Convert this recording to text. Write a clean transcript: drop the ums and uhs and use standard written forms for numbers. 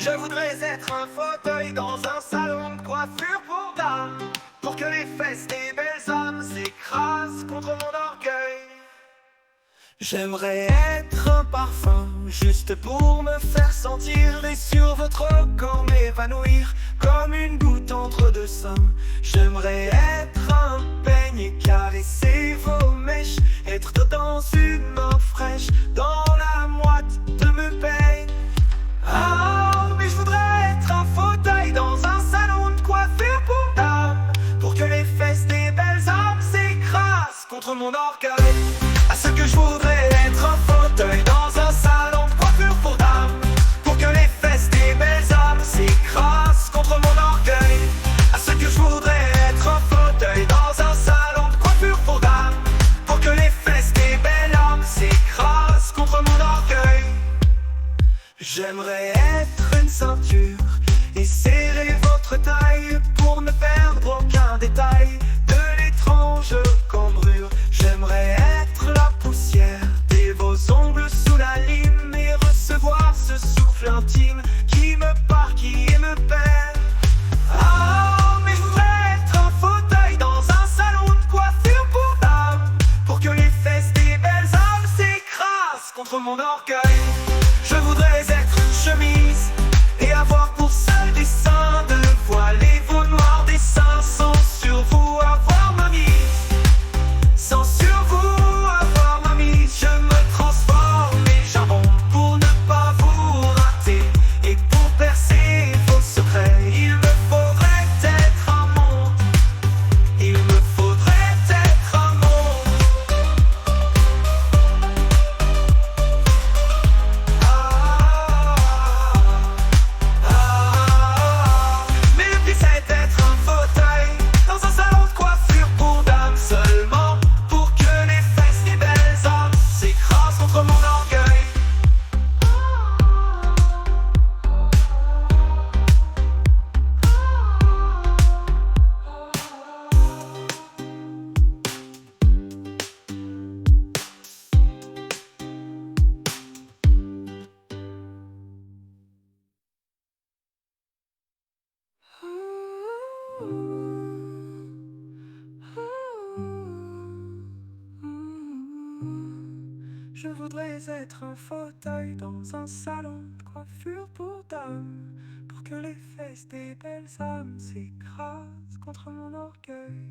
Je voudrais être un fauteuil dans un salon de coiffure pour dames, pour que les fesses des belles âmes s'écrasent contre mon orgueil. J'aimerais être un parfum, juste pour me faire sentir, et sur votre corps m'évanouir, comme une goutte entre deux seins. J'aimerais être un peigne et caresser vos mèches, être dans une main fraîche, dans la moite de me peigne. Ah, mais je voudrais être un fauteuil dans un salon de coiffure pour dames, pour que les fesses des belles âmes s'écrasent contre mon orgueil. À ce que je voudrais être un fauteuil dans un salon de coiffure pour dames, pour que les fesses des belles âmes s'écrasent contre mon orgueil. À ce que je voudrais être un fauteuil dans un salon de coiffure pour dames, pour que les fesses des belles âmes s'écrasent contre mon orgueil. J'aimerais être une ceinture et serrer votre taille, pour ne perdre aucun détail de l'étrange cambrure. J'aimerais être la poussière de vos ongles sous la lime, et recevoir ce souffle intime qui me parquille et me perd. Ah, mais je voudrais être un fauteuil dans un salon de coiffure pour dames, pour que les fesses des belles âmes s'écrasent contre mon orgueil. Je voudrais être une chemise et avoir pour seul dessin de voiler vos noirs dessins, sans sur vous avoir ma mise, sans sur vous avoir ma mise. Je me transforme et j'abonde pour ne pas vous rater, et pour percer vos secrets, il me faudrait être un monde, il me faudrait être un monde. Mais le pire c'est d'être un fauteuil dans un salon de coiffure pour dames, seulement pour que les fesses des belles âmes s'écrasent contre mon orgueil. Je voudrais être un fauteuil dans un salon de coiffure pour dames, pour que les fesses des belles âmes s'écrasent contre mon orgueil.